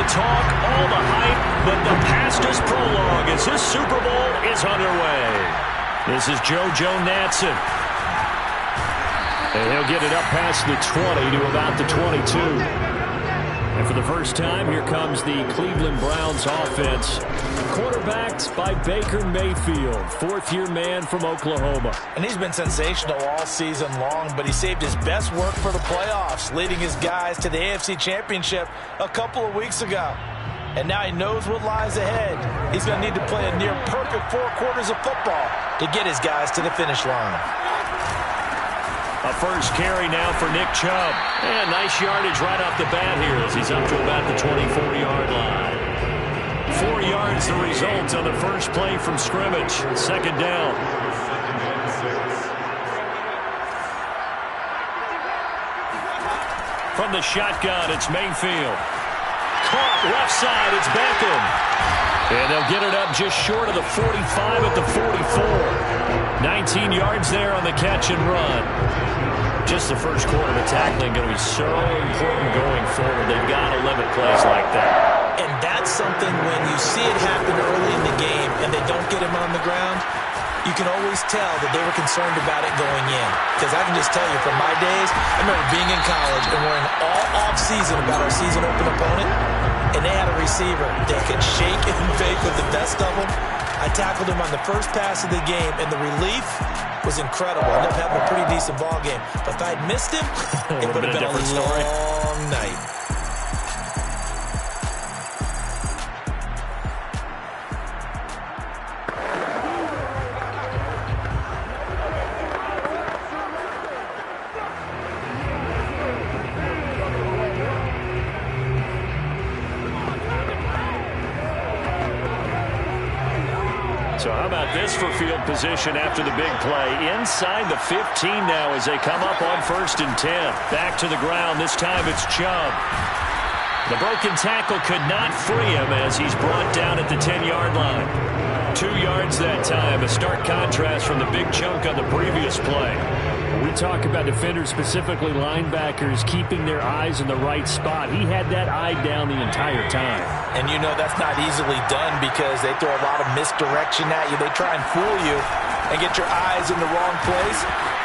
the talk, all the hype, but the fastest prologue as this Super Bowl is underway. This is JoJo Natson. And he'll get it up past the 20 to about the 22. And for the first time, here comes the Cleveland Browns offense. Quarterbacked by Baker Mayfield, fourth-year man from Oklahoma. And he's been sensational all season long, but he saved his best work for the playoffs, leading his guys to the AFC Championship a couple of weeks ago. And now he knows what lies ahead. He's going to need to play a near-perfect 4 quarters of football to get his guys to the finish line. A first carry now for Nick Chubb. And nice yardage right off the bat here as he's up to about the 24-yard line. 4 yards the result on the first play from scrimmage. Second down. From the shotgun, it's Mayfield. Caught left side, it's Beckham. And they'll get it up just short of the 45 at the 44. 19 yards there on the catch and run. Just the first quarter of tackling going to be so important going forward. They've got to limit plays like that. And that's something when you see it happen early in the game and they don't get him on the ground, you can always tell that they were concerned about it going in. Because I can just tell you from my days, I remember being in college and worrying all off-season about our season-open opponent, and they had a receiver that could shake and fake with the best of them. I tackled him on the first pass of the game, and the relief was incredible. I ended up having a pretty decent ball game. But if I had missed him, it would have been a long night. So how about this for field position after the big play? Inside the 15 now as they come up on 1st and 10. Back to the ground. This time it's Chubb. The broken tackle could not free him as he's brought down at the 10-yard line. 2 yards that time. A stark contrast from the big chunk on the previous play. We talk about defenders, specifically linebackers, keeping their eyes in the right spot. He had that eye down the entire time. And you know that's not easily done because they throw a lot of misdirection at you. They try and fool you and get your eyes in the wrong place.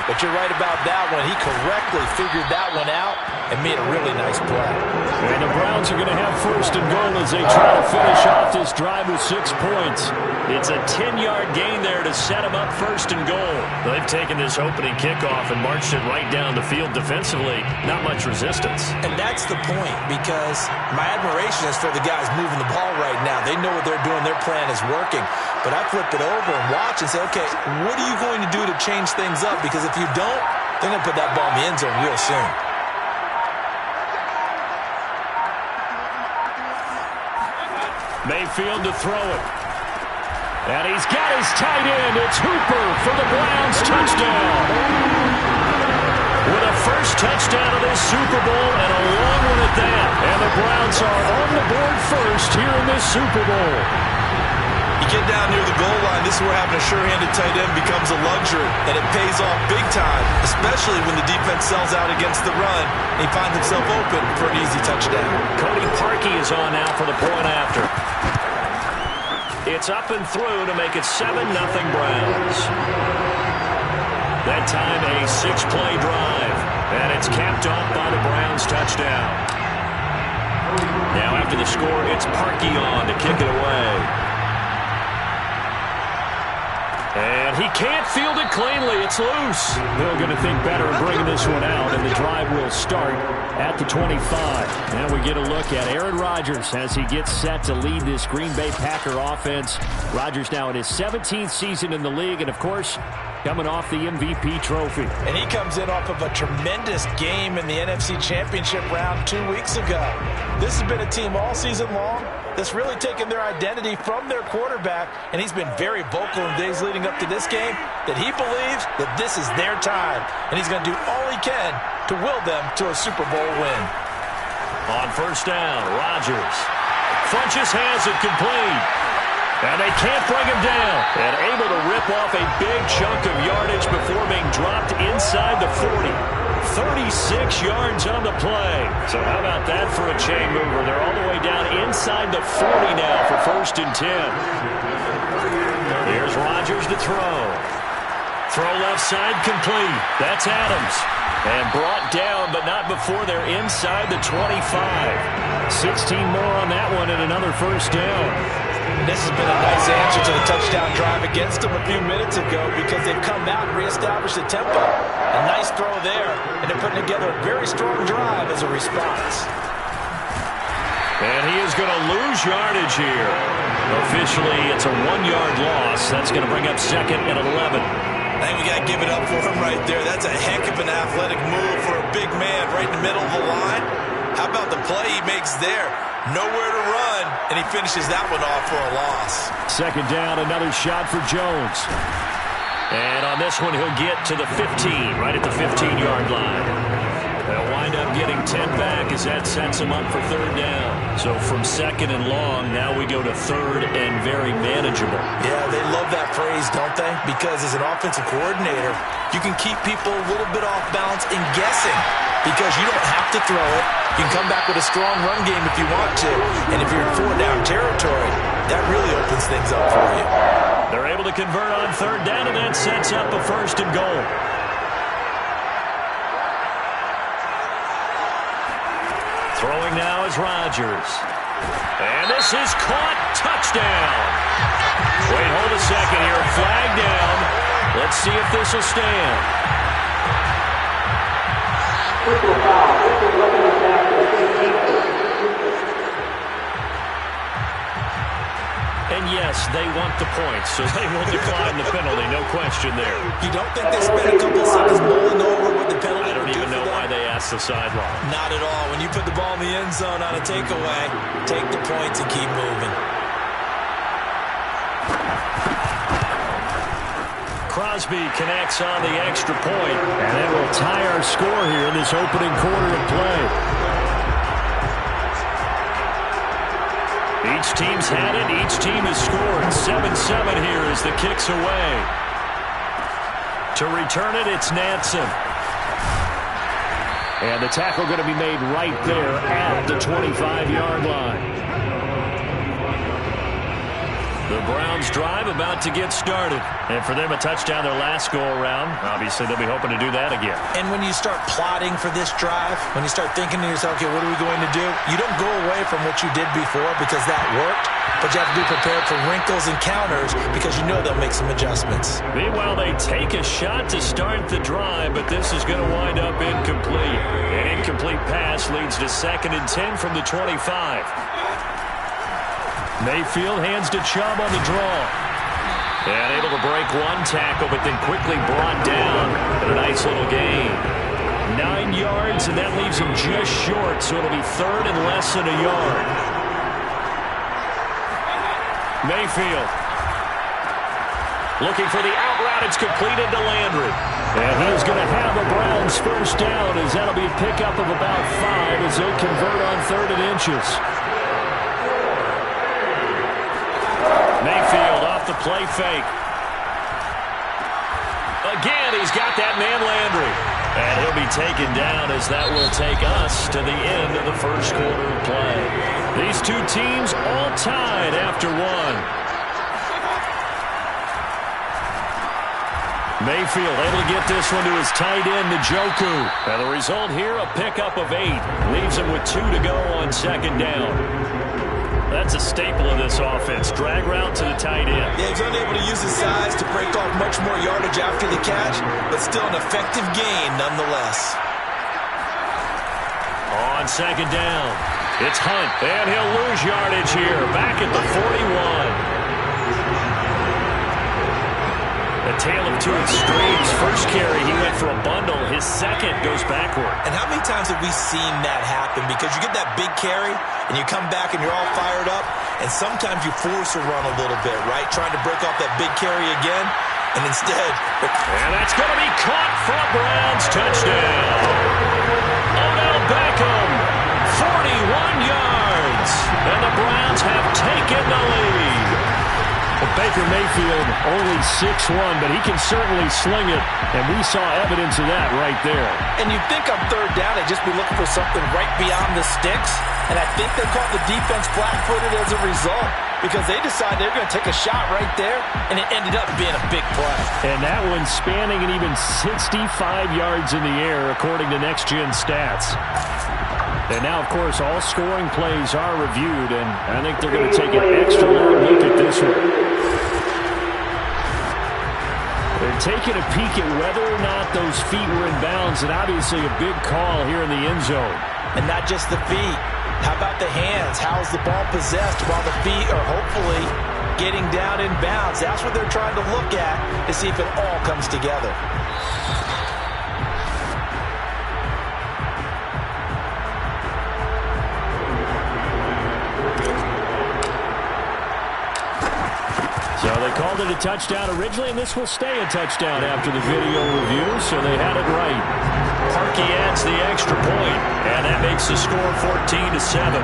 But you're right about that one. He correctly figured that one out and made a really nice play. And the Browns are going to have 1st and goal as they try to finish off this drive with 6 points. It's a 10-yard gain there to set them up 1st and goal. They've taken this opening kickoff and marched it right down the field defensively. Not much resistance. And that's the point, because my admiration is for the guys moving the ball right now. They know what they're doing. Their plan is working. But I flip it over and watch and say, okay, what are you going to do to change things up? Because if you don't, they're going to put that ball in the end zone real soon. Mayfield to throw it. And he's got his tight end. It's Hooper for the Browns touchdown. With a first touchdown of this Super Bowl and a long one at that. And the Browns are on the board first here in this Super Bowl. You get down near the goal line, this is where having a sure-handed tight end becomes a luxury, and it pays off big time, especially when the defense sells out against the run, and he finds himself open for an easy touchdown. Cody Parkey is on now for the point after. It's up and through to make it 7-0 Browns. That time a 6-play drive, and it's capped off by the Browns touchdown. Now after the score, it's Parkey on to kick it away. And he can't field it cleanly. It's loose. They're going to think better of bringing this one out, and the drive will start at the 25. Now we get a look at Aaron Rodgers as he gets set to lead this Green Bay Packer offense. Rodgers now in his 17th season in the league, and of course, coming off the MVP trophy. And he comes in off of a tremendous game in the NFC Championship round 2 weeks ago. This has been a team all season long that's really taken their identity from their quarterback, and he's been very vocal in days leading up to this game that he believes that this is their time, and he's going to do all he can to will them to a Super Bowl win. On 1st down, Rodgers. Funches has it complete. And they can't bring him down. And able to rip off a big chunk of yardage before being dropped inside the 40. 36 yards on the play. So how about that for a chain mover? They're all the way down inside the 40 now for 1st and 10. Here's Rodgers to throw. Throw left side complete. That's Adams. And brought down, but not before they're inside the 25. 16 more on that one and another 1st down. This has been a nice answer to the touchdown drive against them a few minutes ago because they've come out and reestablished the tempo. A nice throw there, and they're putting together a very strong drive as a response. And he is going to lose yardage here. Officially, it's a 1-yard loss. That's going to bring up 2nd and 11. I think we got to give it up for him right there. That's a heck of an athletic move for a big man right in the middle of the line. How about the play he makes there? Nowhere to run, and he finishes that one off for a loss. 2nd down, another shot for Jones. And on this one, he'll get to the 15, right at the 15-yard line. They'll wind up getting 10 back as that sets him up for 3rd down. So from 2nd and long, now we go to 3rd and very manageable. Yeah, they love that phrase, don't they? Because as an offensive coordinator, you can keep people a little bit off balance and guessing because you don't have to throw it. You can come back with a strong run game if you want to. And if you're in 4-down territory, that really opens things up for you. They're able to convert on 3rd down, and that sets up a 1st and goal. Throwing now is Rodgers. And this is caught. Touchdown. Wait, hold a second here. Flag down. Let's see if this will stand. And yes, they want the points, so they will decline the penalty. No question there. You don't think they spent a couple of seconds mulling over what the penalty I don't would do even know for why them? they asked the sideline. Not at all. When you put the ball in the end zone on a takeaway, take the points and keep moving. Crosby connects on the extra point. And that will tie our score here in this opening quarter of play. Each team's had it. Each team has scored. 7-7 here as the kick's away. To return it, it's Nansen. And the tackle going to be made right there at the 25-yard line. The Browns drive about to get started. And for them, a touchdown their last go-around. Obviously, they'll be hoping to do that again. And when you start plotting for this drive, when you start thinking to yourself, okay, what are we going to do? You don't go away from what you did before because that worked, but you have to be prepared for wrinkles and counters because you know they'll make some adjustments. Meanwhile, they take a shot to start the drive, but this is going to wind up incomplete. An incomplete pass leads to 2nd and 10 from the 25. Mayfield hands to Chubb on the draw. And able to break one tackle, but then quickly brought down in a nice little gain. 9 yards, and that leaves him just short, so it'll be 3rd and less than a yard. Mayfield looking for the out route. It's completed to Landry. And he's going to have a Browns 1st down as that'll be a pickup of about 5 as they convert on 3rd and inches. Mayfield off the play fake. Again, he's got that man Landry. And he'll be taken down as that will take us to the end of the 1st quarter of play. These two teams all tied after one. Mayfield able to get this one to his tight end, Njoku. And the result here, a pickup of 8. Leaves him with 2 to go on 2nd down. That's a staple of this offense. Drag route to the tight end. Yeah, he's unable to use his size to break off much more yardage after the catch, but still an effective gain nonetheless. On 2nd down, it's Hunt, and he'll lose yardage here. Back at the 41. A tale of two extremes. First carry, he went for a bundle. His second goes backward. And how many times have we seen that happen? Because you get that big carry, and you come back and you're all fired up, and sometimes you force a run a little bit, right? Trying to break off that big carry again, and instead... And that's going to be caught for a Browns touchdown. Odell Beckham, 41 yards, and the Browns have taken the lead. Baker Mayfield only 6'1", but he can certainly sling it, and we saw evidence of that right there. And you'd think on third down they'd just be looking for something right beyond the sticks, and I think they caught the defense flat-footed as a result because they decided they were going to take a shot right there, and it ended up being a big play. And that one spanning an even 65 yards in the air, according to Next Gen Stats. And now, of course, all scoring plays are reviewed, and I think they're going to take an extra long look at this one. They're taking a peek at whether or not those feet were in bounds, and obviously a big call here in the end zone. And not just the feet. How about the hands? How's the ball possessed while the feet are hopefully getting down in bounds? That's what they're trying to look at to see if it all comes together. So they called it a touchdown originally, and this will stay a touchdown after the video review, so they had it right. Parkey adds the extra point, and that makes the score 14-7.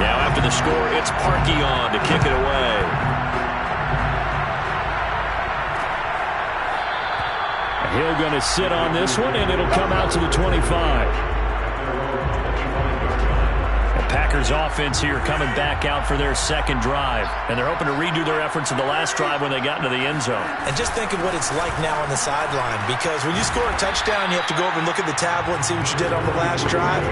Now after the score, it's Parkey on to kick it away. Hill going to sit on this one, and it'll come out to the 25. Packers offense here coming back out for their second drive, and they're hoping to redo their efforts in the last drive when they got into the end zone. And just think of what it's like now on the sideline, because when you score a touchdown, you have to go over and look at the tablet and see what you did on the last drive.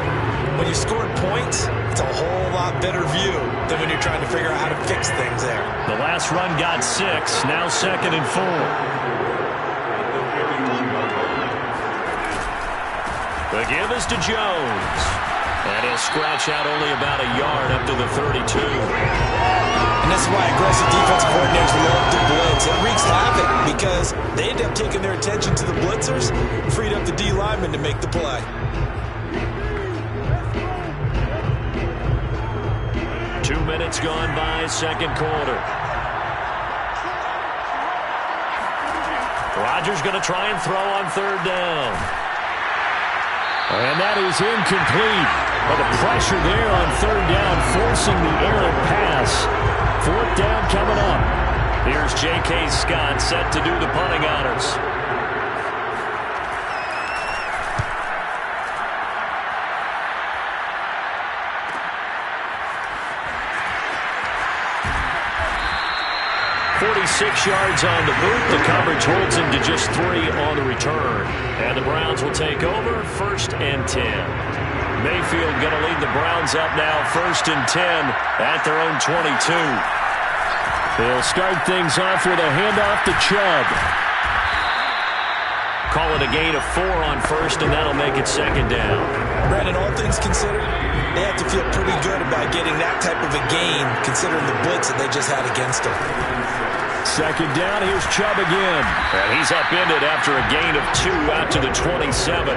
When you scored points, it's a whole lot better view than when you're trying to figure out how to fix things there. The last run got 6, now 2nd and 4. The give is to Jones. And he'll scratch out only about a yard up to the 32. And that's why aggressive defensive coordinators love to blitz. It wreaks havoc because they end up taking their attention to the blitzers, freed up the D lineman to make the play. 2 minutes gone by, second quarter. Rodgers going to try and throw on third down. And that is incomplete. But the pressure there on third down, forcing the errant pass. Fourth down coming up. Here's J.K. Scott set to do the punting honors. .46 yards on the boot. The coverage holds him to just 3 on the return. And the Browns will take over, 1st and 10. Mayfield going to lead the Browns up now, 1st and 10 at their own 22. They'll start things off with a handoff to Chubb. Call it a gain of 4 on 1st, and that'll make it 2nd down. Brandon, all things considered, they have to feel pretty good about getting that type of a gain, considering the blitz that they just had against them. 2nd down, here's Chubb again. And he's upended after a gain of 2 out to the 27.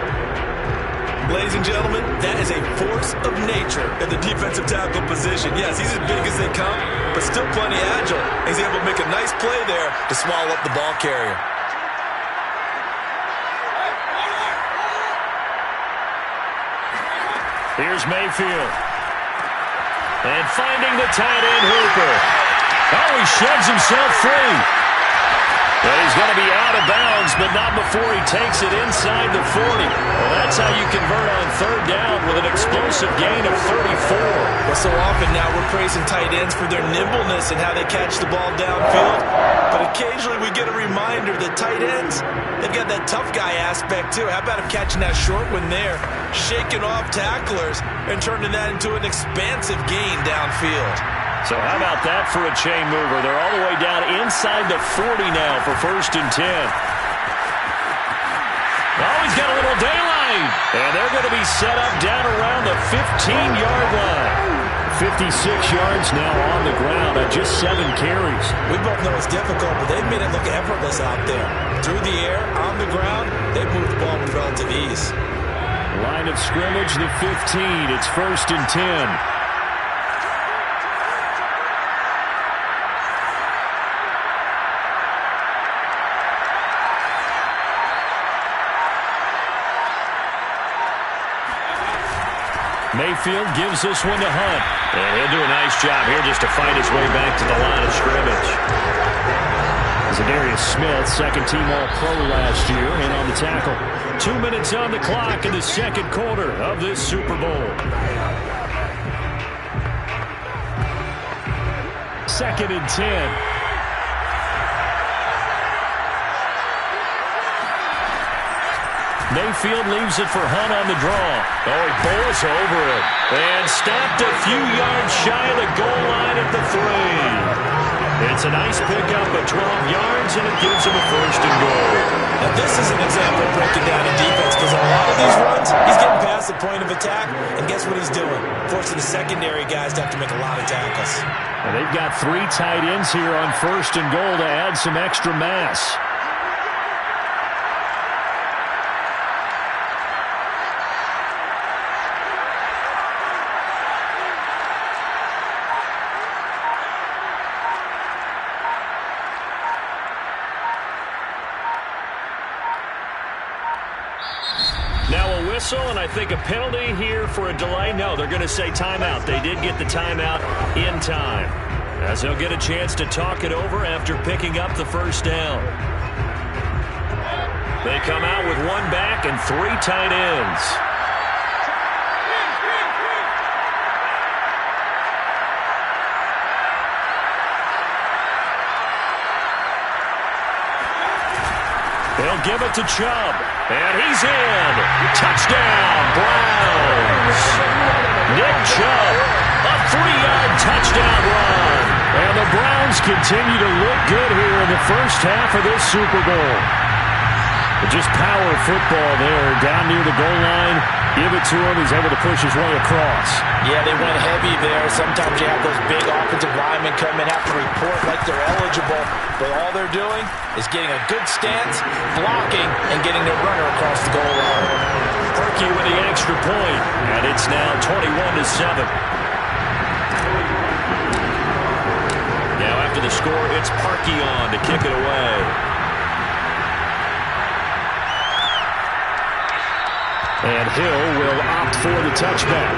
Ladies and gentlemen, that is a force of nature in the defensive tackle position. Yes, he's as big as they come, but still plenty agile. He's able to make a nice play there to swallow up the ball carrier. Here's Mayfield. And finding the tight end Hooper. Oh, he sheds himself free. And he's going to be out of bounds, but not before he takes it inside the 40. Well, that's how you convert on third down with an explosive gain of 34. Well, so often now we're praising tight ends for their nimbleness and how they catch the ball downfield. But occasionally we get a reminder that tight ends, they've got that tough guy aspect too. How about him catching that short one there, shaking off tacklers, and turning that into an expansive gain downfield? So how about that for a chain mover? They're all the way down inside the 40 now for 1st and 10. Oh, he's got a little daylight. And they're going to be set up down around the 15-yard line. 56 yards now on the ground at just 7 carries. We both know it's difficult, but they've made it look effortless out there. Through the air, on the ground, they've moved the ball with relative ease. Line of scrimmage, the 15. It's 1st and 10. Mayfield gives this one to Hunt. And he'll do a nice job here just to fight his way back to the line of scrimmage. Zadarius Smith, second-team All-Pro last year, in on the tackle. 2 minutes on the clock in the second quarter of this Super Bowl. Second and 10. Mayfield leaves it for Hunt on the draw. Oh, he bowls over it. And stopped a few yards shy of the goal line at the 3. It's a nice pickup of 12 yards, and it gives him a first and goal. Now, this is an example of breaking down in defense, because on a lot of these runs, he's getting past the point of attack, and guess what he's doing? Forcing the secondary guys to have to make a lot of tackles. And they've got 3 tight ends here on first and goal to add some extra mass. And I think a penalty here for a delay. No, they're going to say timeout. They did get the timeout in time, as they'll get a chance to talk it over after picking up the first down. They come out with 1 back and 3 tight ends. They'll give it to Chubb. And he's in. Touchdown, Browns. Nick Chubb, a 3-yard touchdown run. And the Browns continue to look good here in the first half of this Super Bowl. Just power football there, down near the goal line. Give it to him. He's able to push his way across. Yeah, they went heavy there. Sometimes you have those big offensive linemen come in, have to report like they're eligible. But all they're doing is getting a good stance, blocking, and getting their runner across the goal line. Parkey with the extra point, and it's now 21-7. Now after the score, it's Parkey on to kick it away. And Hill will opt for the touchback.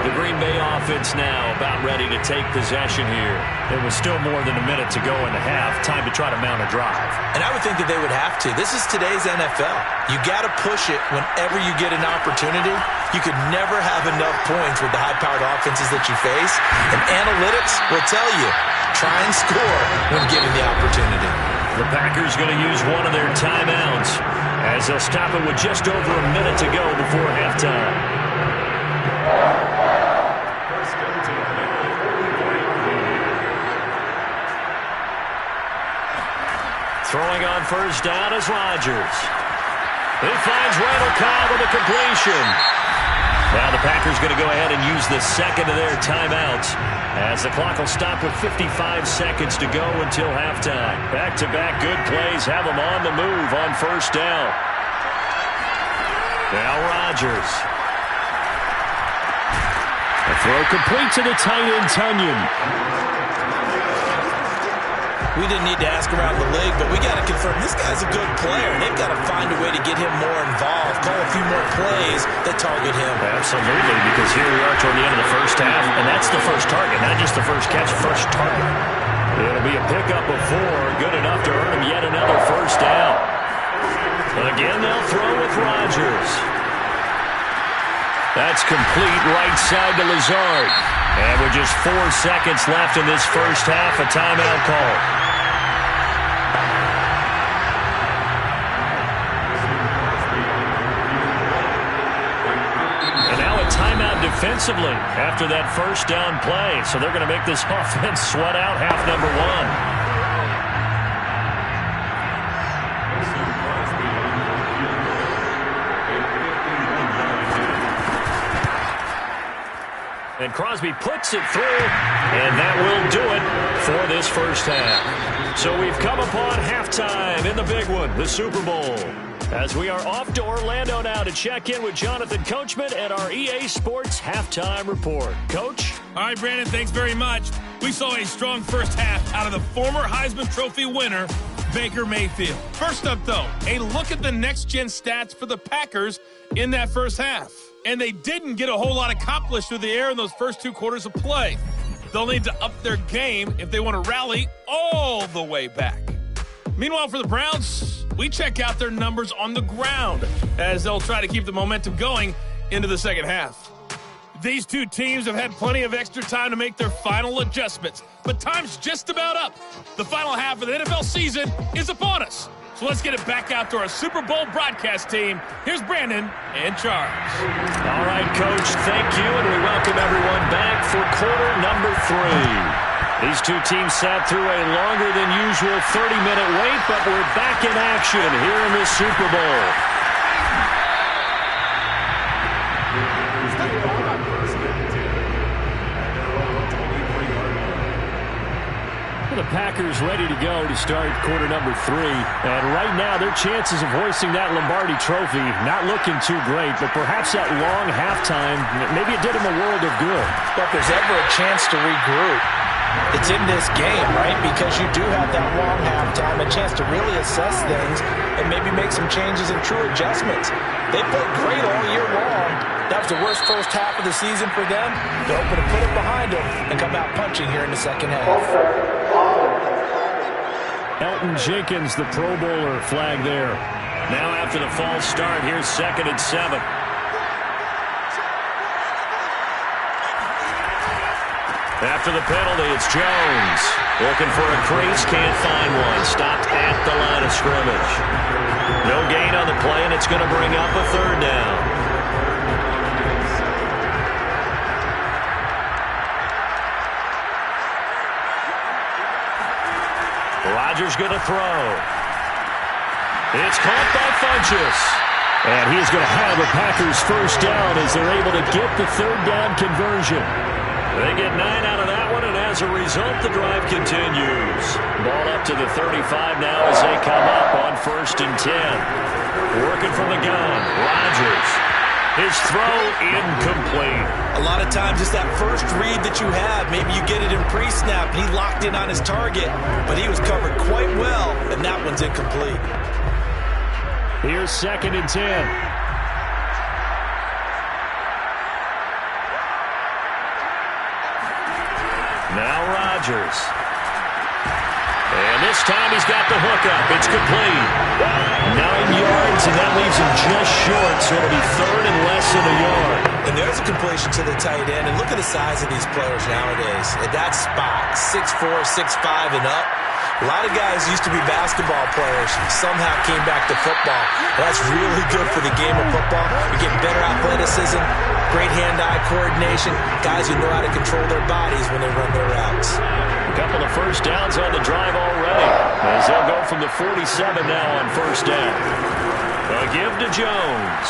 The Green Bay offense now about ready to take possession here. There was still more than a minute to go in the half. Time to try to mount a drive. And I would think that they would have to. This is today's NFL. You got to push it whenever you get an opportunity. You could never have enough points with the high-powered offenses that you face. And analytics will tell you, try and score when given the opportunity. The Packers going to use one of their timeouts as they'll stop it with just over a minute to go before halftime. Throwing on first down is Rodgers. He finds Randall Cobb with a completion. Now the Packers going to go ahead and use the second of their timeouts, as the clock will stop with 55 seconds to go until halftime. Back-to-back good plays have them on the move on first down. Now Rodgers. A throw complete to the tight end, Tunyon. We didn't need to ask around the league, but we got to confirm this guy's a good player. They've got to find a way to get him more involved, call a few more plays that target him. Absolutely, because here we are toward the end of the first half, and that's the first target, not just the first catch, first target. It'll be a pickup of 4, good enough to earn him yet another first down. Again, they'll throw with Rodgers. That's complete right side to Lazard. And with just 4 seconds left in this first half, a timeout call. And now a timeout defensively after that first down play. So they're going to make this offense sweat out half number 1. And Crosby puts it through, and that will do it for this first half. So we've come upon halftime in the big one, the Super Bowl. As we are off to Orlando now to check in with Jonathan Coachman and our EA Sports Halftime Report. Coach? All right, Brandon, thanks very much. We saw a strong first half out of the former Heisman Trophy winner Baker Mayfield. First up, though, a look at the next-gen stats for the Packers in that first half. And they didn't get a whole lot accomplished through the air in those first 2 quarters of play. They'll need to up their game if they want to rally all the way back. Meanwhile, for the Browns, we check out their numbers on the ground as they'll try to keep the momentum going into the second half. These two teams have had plenty of extra time to make their final adjustments, but time's just about up. The final half of the NFL season is upon us. So let's get it back out to our Super Bowl broadcast team. Here's Brandon and Charles. All right, Coach, thank you, and we welcome everyone back for quarter number 3. These two teams sat through a longer than usual 30-minute wait, but we're back in action here in the Super Bowl. The Packers ready to go to start quarter number 3. And right now, their chances of hoisting that Lombardi trophy not looking too great, but perhaps that long halftime, maybe it did them a world of good. But if there's ever a chance to regroup, it's in this game, right? Because you do have that long halftime, a chance to really assess things and maybe make some changes and true adjustments. They played great all year long. That was the worst first half of the season for them. They're hoping to put it behind them and come out punching here in the second half. Elton Jenkins, the Pro Bowler, flag there. Now after the false start, here's 2nd and 7. After the penalty, it's Jones. Looking for a crease, can't find one. Stopped at the line of scrimmage. No gain on the play, and it's going to bring up a 3rd down. Rodgers going to throw. It's caught by Funchess. And he's going to have a Packers first down as they're able to get the 3rd down conversion. They get 9 out of that one, and as a result, the drive continues. Ball up to the 35 now as they come up on 1st and 10. Working from the gun, Rodgers. His throw incomplete. A lot of times it's that first read that you have. Maybe you get it in pre-snap, and he locked in on his target, but he was covered quite well, and that one's incomplete. Here's 2nd and 10. Now Rodgers. And this time he's got the hook up. It's complete. 9 yards, and that leaves him just short, so it'll be 3rd and less than a yard. And there's a completion to the tight end, and look at the size of these players nowadays. At that spot, 6'4", 6'5", and up. A lot of guys used to be basketball players, somehow came back to football. That's really good for the game of football. You're getting better athleticism, great hand-eye coordination, guys who know how to control their bodies when they run their routes. A couple of first downs on the drive already, as they'll go from the 47 now on 1st down. A give to Jones.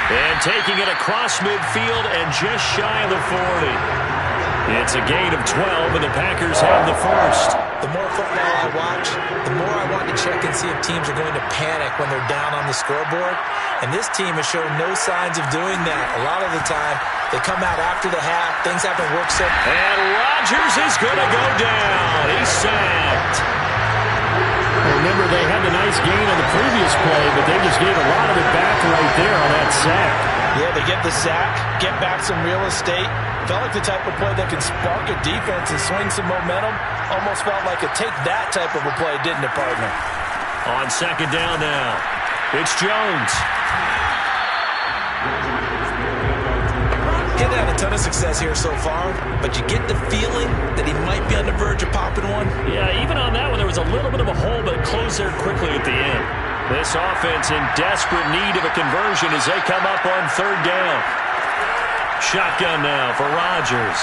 And taking it across midfield and just shy of the 40. It's a gain of 12, and the Packers have the first. The more football I watch, the more I want to check and see if teams are going to panic when they're down on the scoreboard. And this team has shown no signs of doing that. A lot of the time, they come out after the half. Things haven't worked so. And Rodgers is going to go down. He's sacked. Remember, they had the nice gain on the previous play, but they just gave a lot of it back right there on that sack. Yeah, they get the sack, get back some real estate. Felt like the type of play that can spark a defense and swing some momentum. Almost felt like a take-that type of a play, didn't it, partner? On 2nd down now, it's Jones. He hasn't had a ton of success here so far, but you get the feeling that he might be on the verge of popping one. Yeah, even on that one, there was a little bit of a hole, but it closed there quickly at the end. This offense in desperate need of a conversion as they come up on 3rd down. Shotgun now for Rodgers.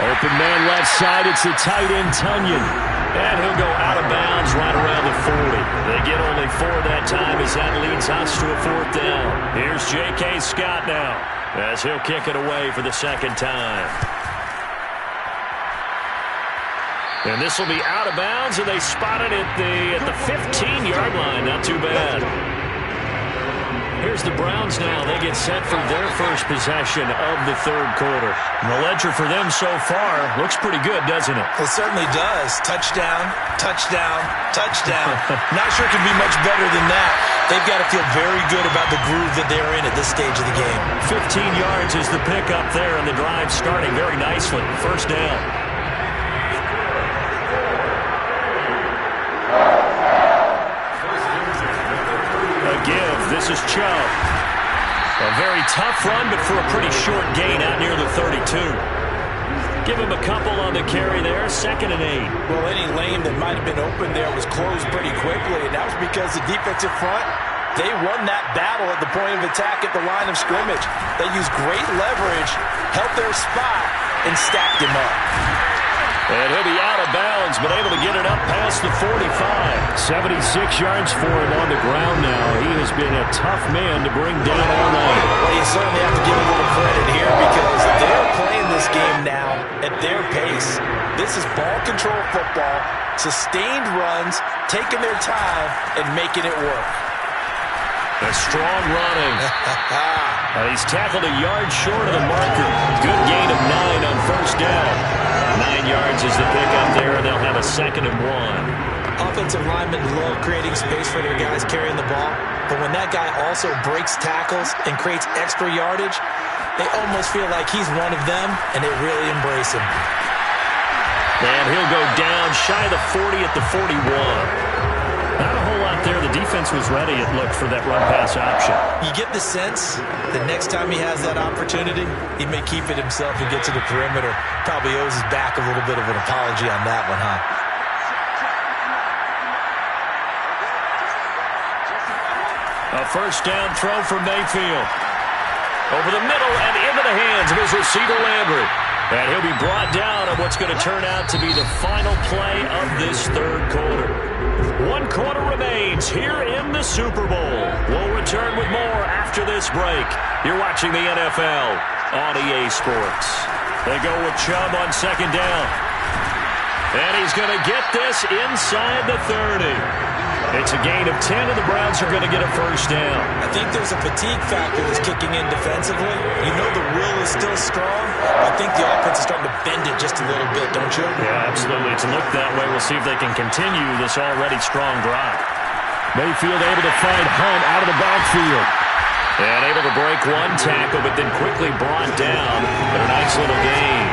Open man left side, it's the tight end, Tunyon. And he'll go out of bounds right around the 40. They get only 4 that time as that leads us to a 4th down. Here's J.K. Scott now as he'll kick it away for the 2nd time. And this will be out of bounds, and they spot it at the 15-yard line. Not too bad. Here's the Browns now. They get set for their first possession of the third quarter. And the ledger for them so far looks pretty good, doesn't it? It certainly does. Touchdown, touchdown, touchdown. Not sure it can be much better than that. They've got to feel very good about the groove that they're in at this stage of the game. 15 yards is the pickup there, and the drive starting very nicely. First down. Give. This is Chubb. A very tough run, but for a pretty short gain out near the 32. Give him a couple on the carry there. 2nd and 8. Well, any lane that might have been open there was closed pretty quickly, and that was because the defensive front, they won that battle at the point of attack at the line of scrimmage. They used great leverage, held their spot, and stacked him up. And he'll be out of bounds, but able to get it up past the 45. 76 yards for him on the ground now. He has been a tough man to bring down all night. Well, you certainly have to give him a little credit here because they're playing this game now at their pace. This is ball control football, sustained runs, taking their time, and making it work. A strong running. He's tackled a yard short of the marker. Good gain of 9 on first down. 9 yards is the pickup there, and they'll have a 2nd and 1. Offensive linemen love creating space for their guys carrying the ball, but when that guy also breaks tackles and creates extra yardage, they almost feel like he's one of them, and they really embrace him. And he'll go down shy of the 40 at the 41. Not a whole lot there. The defense was ready, it looked, for that run-pass option. You get the sense that next time he has that opportunity, he may keep it himself and get to the perimeter. Probably owes his back a little bit of an apology on that one, huh? A first down throw for Mayfield. Over the middle and into the hands of his receiver, Landry. And he'll be brought down on what's going to turn out to be the final play of this third quarter. 1 quarter remains here in the Super Bowl. We'll return with more after this break. You're watching the NFL on EA Sports. They go with Chubb on 2nd down. And he's going to get this inside the 30. It's a gain of 10, and the Browns are going to get a first down. I think there's a fatigue factor that's kicking in defensively. You know the will is still strong. I think the offense is starting to bend it just a little bit, don't you? Yeah, absolutely. It's looked that way. We'll see if they can continue this already strong drive. Mayfield able to find Hunt out of the backfield. And able to break one tackle, but then quickly brought down. But a nice little gain.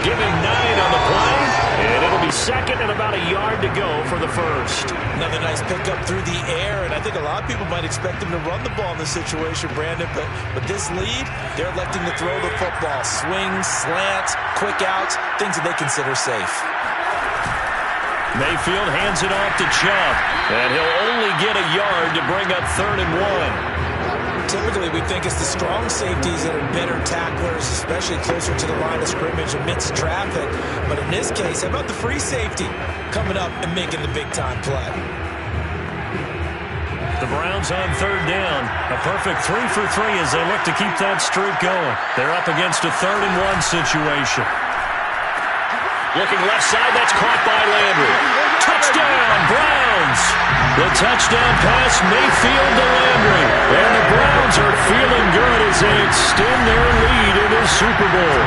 Give him 9 on the play, and it'll be 2nd and about a yard to go for the first. Another nice pickup through the air, and I think a lot of people might expect him to run the ball in this situation, Brandon, but with this lead, they're electing to throw the football. Swings, slants, quick outs, things that they consider safe. Mayfield hands it off to Chubb, and he'll only get a yard to bring up 3rd and 1. Typically, we think it's the strong safeties that are better tacklers, especially closer to the line of scrimmage amidst traffic. But in this case, how about the free safety coming up and making the big-time play? The Browns on 3rd down. A perfect 3 for 3 as they look to keep that streak going. They're up against a 3rd and 1 situation. Looking left side, that's caught by Landry. Touchdown, Browns! The touchdown pass, Mayfield to Landry. And the Browns are feeling good as they extend their lead in the Super Bowl.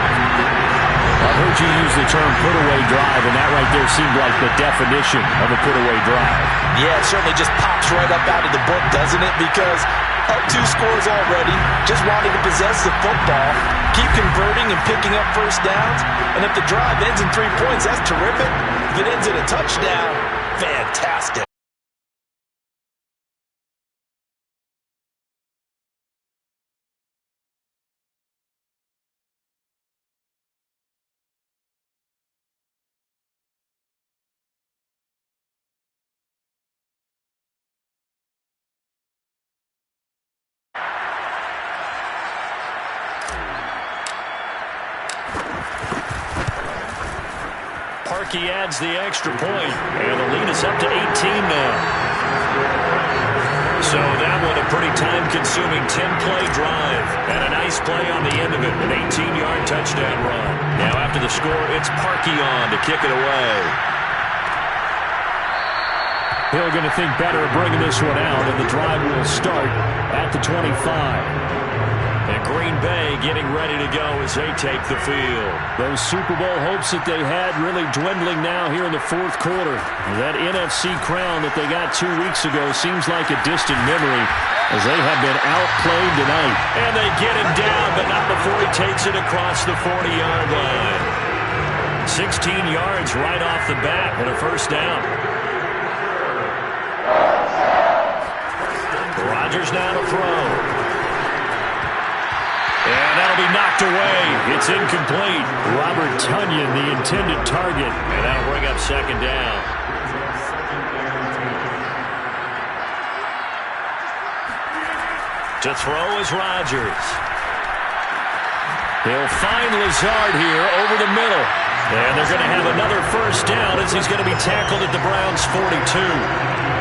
I've heard you use the term put-away drive, and that right there seemed like the definition of a put-away drive. Yeah, it certainly just pops right up out of the book, doesn't it? Because up 2 scores already, just wanting to possess the football, keep converting and picking up first downs, and if the drive ends in 3 points, that's terrific. If it ends in a touchdown, fantastic. He adds the extra point, and the lead is up to 18 now. So that one a pretty time-consuming 10-play drive, and a nice play on the end of it, an 18-yard touchdown run. Now after the score, it's Parkey on to kick it away. Hill going to think better of bringing this one out, and the drive will start at the 25. And Green Bay getting ready to go as they take the field. Those Super Bowl hopes that they had really dwindling now here in the fourth quarter. That NFC crown that they got 2 weeks ago seems like a distant memory as they have been outplayed tonight. And they get him down, but not before he takes it across the 40-yard line. 16 yards right off the bat and a first down. Rodgers now to throw. And that'll be knocked away. It's incomplete. Robert Tonyan, the intended target. And that'll bring up second down. To throw is Rodgers. He'll find Lazard here over the middle. And they're going to have another first down as he's going to be tackled at the Browns' 42.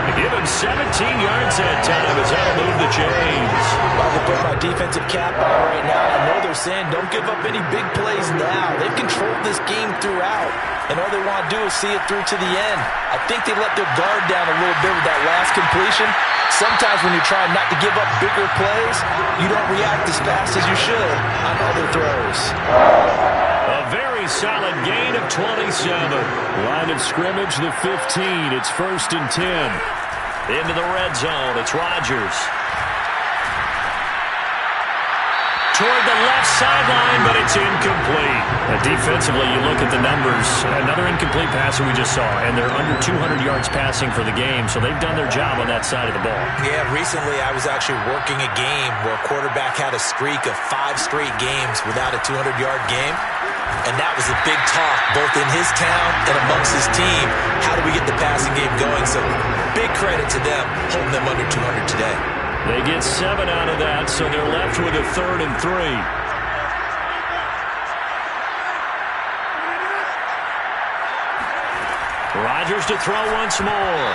They give him 17 yards that time as that'll move the chains. Well, to put my defensive cap on right now, I know they're saying don't give up any big plays now. They've controlled this game throughout, and all they want to do is see it through to the end. I think they let their guard down a little bit with that last completion. Sometimes when you're trying not to give up bigger plays, you don't react as fast as you should on other throws. A very solid gain of 27. Line of scrimmage, the 15. It's 1st and 10. Into the red zone. It's Rodgers. Toward the left sideline, but it's incomplete. Defensively, you look at the numbers. Another incomplete pass that we just saw, and they're under 200 yards passing for the game, so they've done their job on that side of the ball. Yeah, recently I was actually working a game where a quarterback had a streak of 5 straight games without a 200-yard game. And that was a big talk, both in his town and amongst his team. How do we get the passing game going? So big credit to them, holding them under 200 today. They get 7 out of that, so they're left with a 3rd and 3. Rodgers to throw once more.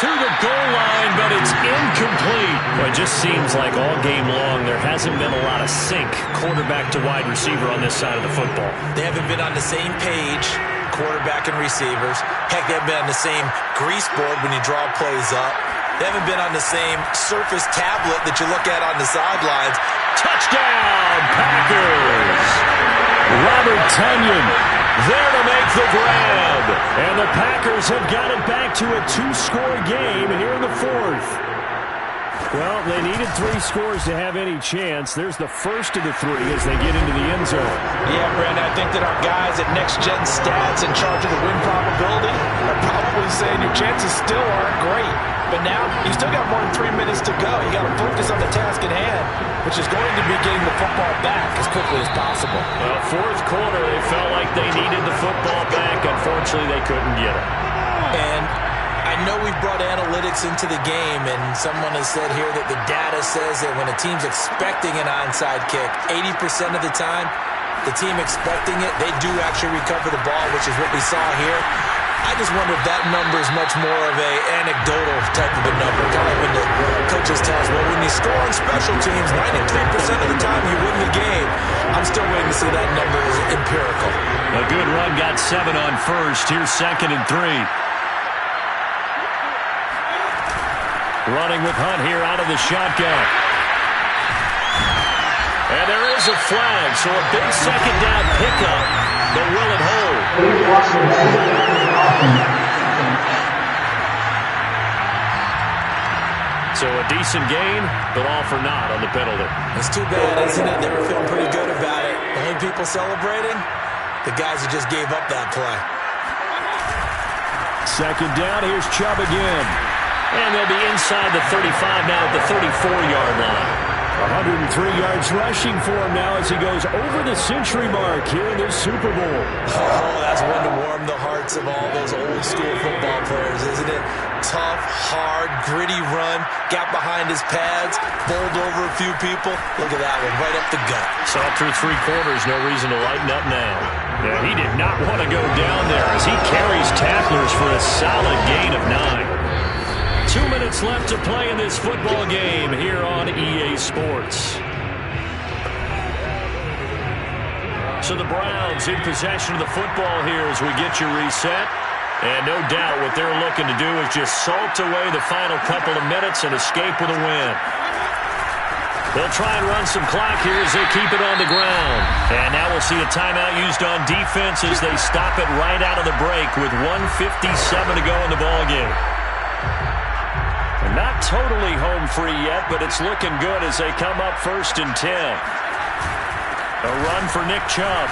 To the goal line, but it's incomplete. Well, it just seems like all game long there hasn't been a lot of sync quarterback to wide receiver on this side of the football. They haven't been on the same page, quarterback and receivers. Heck, they haven't been on the same grease board when you draw plays up. They haven't been on the same surface tablet that you look at on the sidelines. Touchdown, Packers! Robert Tonyan there to make the grab. And the Packers have got it back to a 2-score game here in the 4th. Well, they needed 3 scores to have any chance. There's the first of the 3 as they get into the end zone. Yeah, Brandon, I think that our guys at Next Gen Stats in charge of the win probability are probably saying your chances still aren't great. But now, you still got more than 3 minutes to go. You got to focus on the task at hand, which is going to be getting the football back as quickly as possible. Well, 4th quarter, they felt like they needed the football back. Unfortunately, they couldn't get it. And I know we've brought analytics into the game, and someone has said here that the data says that when a team's expecting an onside kick, 80% of the time, the team expecting it, they do actually recover the ball, which is what we saw here. I just wonder if that number is much more of a anecdotal type of a number. Kind of like when the coaches tell us, well, when you score on special teams, 93% of the time you win the game. I'm still waiting to see that number is empirical. A good run got 7 on first. Here's 2nd and 3. Running with Hunt here out of the shotgun. And there is a flag, so a big 2nd down pickup. But will it hold? So a decent gain, but all for naught on the penalty. It's too bad, isn't it? They were feeling pretty good about it. The only people celebrating, the guys who just gave up that play. 2nd down, here's Chubb again. And they'll be inside the 35 now at the 34-yard line. 103 yards rushing for him now as he goes over the century mark here in this Super Bowl. Oh, that's one to warm the hearts of all those old-school football players, isn't it? Tough, hard, gritty run, got behind his pads, bowled over a few people. Look at that one, right up the gut. Saw through 3 quarters, no reason to lighten up now. Yeah, he did not want to go down there as he carries tacklers for a solid gain of 9. 2 minutes left to play in this football game here on EA Sports. So the Browns in possession of the football here as we get you reset. And no doubt what they're looking to do is just salt away the final couple of minutes and escape with a win. They'll try and run some clock here as they keep it on the ground. And now we'll see a timeout used on defense as they stop it right out of the break with 1:57 to go in the ballgame. Not totally home free yet, but it's looking good as they come up 1st and 10. A run for Nick Chubb.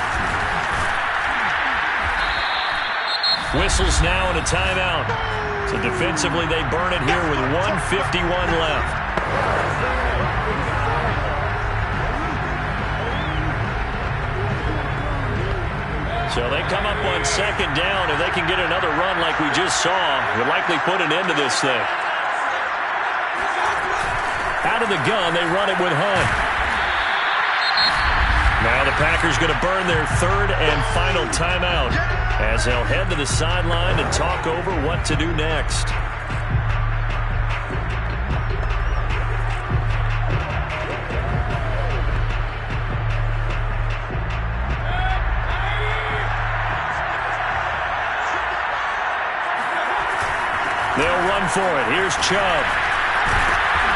Whistles now and a timeout. So defensively they burn it here with 1:51 left. So they come up on 2nd down. If they can get another run like we just saw, would likely put an end to this thing. Out of the gun, they run it with Hunt. Now the Packers going to burn their 3rd and final timeout as they'll head to the sideline and talk over what to do next. They'll run for it. Here's Chubb.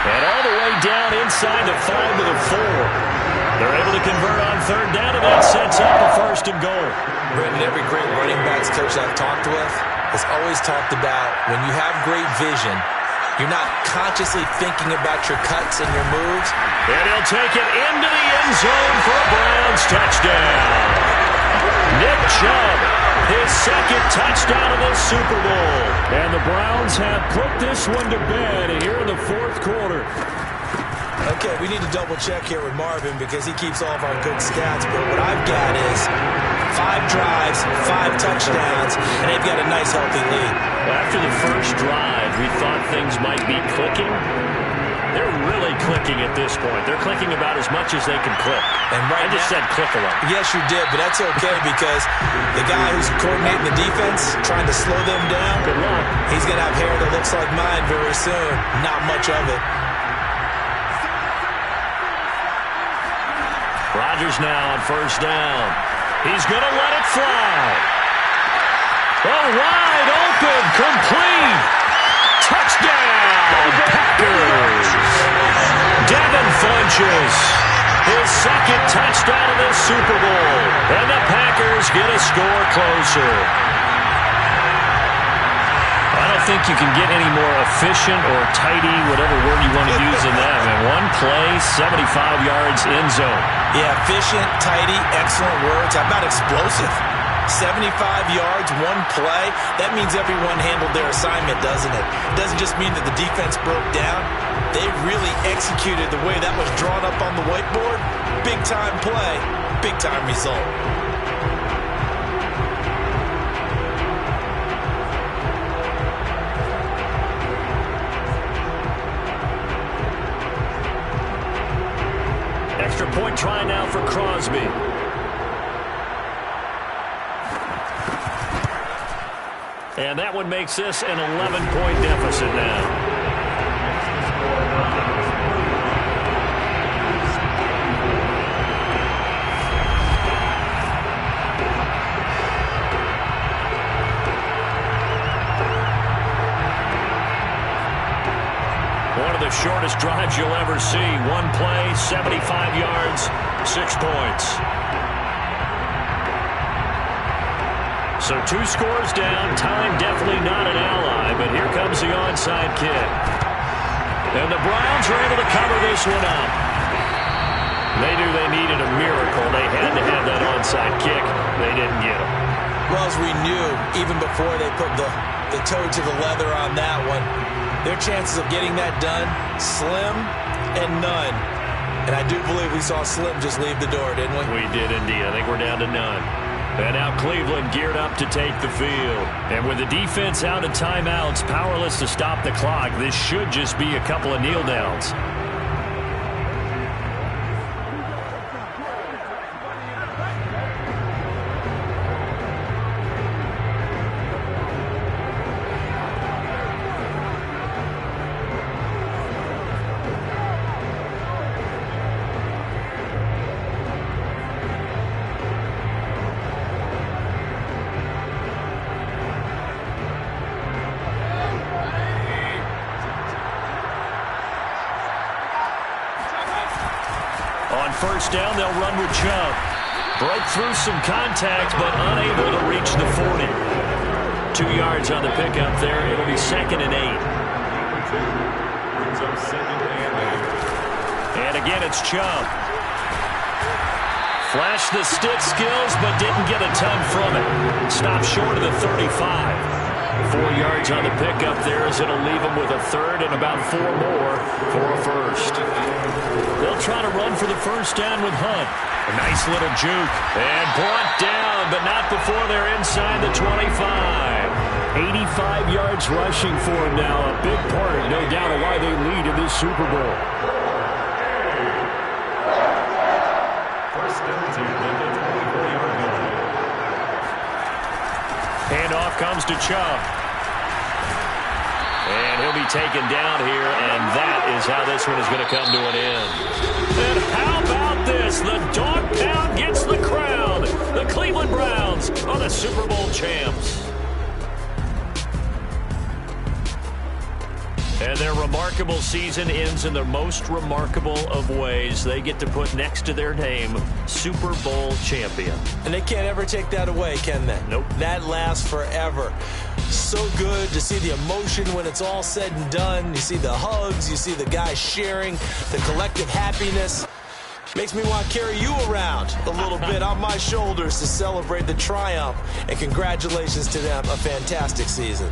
And all the way down inside the 5 to the 4. They're able to convert on 3rd down, and that sets up a 1st and goal. Brendan, every great running backs coach I've talked with has always talked about when you have great vision, you're not consciously thinking about your cuts and your moves. And he'll take it into the end zone for a Browns touchdown. Nick Chubb, his 2nd touchdown of this Super Bowl. And the Browns have put this one to bed here in the 4th quarter. Okay, we need to double check here with Marvin because he keeps all of our good stats. But what I've got is 5 drives, 5 touchdowns, and they've got a nice, healthy lead. Well, after the first drive, we thought things might be clicking. They're really clicking at this point. They're clicking about as much as they can click. And right I just said click a lot. Yes, you did, but that's okay because the guy who's coordinating the defense, trying to slow them down, good luck. He's going to have hair that looks like mine very soon. Not much of it. Rodgers now on 1st down. He's going to let it fly. Oh, wide open, complete. Touchdown, Packers. Devin Funchess, his 2nd touchdown of this Super Bowl. And the Packers get a score closer. I don't think you can get any more efficient or tidy, whatever word you want to use in that. Man, one play, 75 yards in zone. Yeah, efficient, tidy, excellent words. How about explosive? 75 yards, one play. That means everyone handled their assignment, doesn't it? It doesn't just mean that the defense broke down. They really executed the way that was drawn up on the whiteboard. Big-time play, big-time result. Extra point try now for Crosby. And that one makes this an 11-point deficit now. One of the shortest drives you'll ever see. One play, 75 yards, 6 points. So 2 scores down. Time definitely not an ally, but here comes the onside kick. And the Browns are able to cover this one up. They knew they needed a miracle. They had to have that onside kick. They didn't get it. Well, as we knew, even before they put the toe to the leather on that one, their chances of getting that done, slim and none. And I do believe we saw Slim just leave the door, didn't we? We did indeed. I think we're down to none. And now Cleveland geared up to take the field. And with the defense out of timeouts, powerless to stop the clock, this should just be a couple of kneel downs. On first down, they'll run with Chubb. Broke through some contact, but unable to reach the 40. 2 yards on the pickup there. It'll be 2nd and 8. And again, it's Chubb. Flashed the stick skills, but didn't get a ton from it. Stopped short of the 35. 4 yards on the pickup there as it'll leave them with a 3rd and about 4 more for a first. They'll try to run for the first down with Hunt. A nice little juke. And brought down, but not before they're inside the 25. 85 yards rushing for him now. A big part, no doubt, of why they lead in this Super Bowl. Handoff comes to Chubb. And he'll be taken down here, and that is how this one is going to come to an end. And how about this? The dog pound gets the crown. The Cleveland Browns are the Super Bowl champs. And their remarkable season ends in the most remarkable of ways. They get to put next to their name, Super Bowl champion. And they can't ever take that away, can they? Nope. That lasts forever. So good to see the emotion when it's all said and done. You see the hugs. You see the guys sharing, the collective happiness. Makes me want to carry you around a little bit on my shoulders to celebrate the triumph. And congratulations to them. A fantastic season.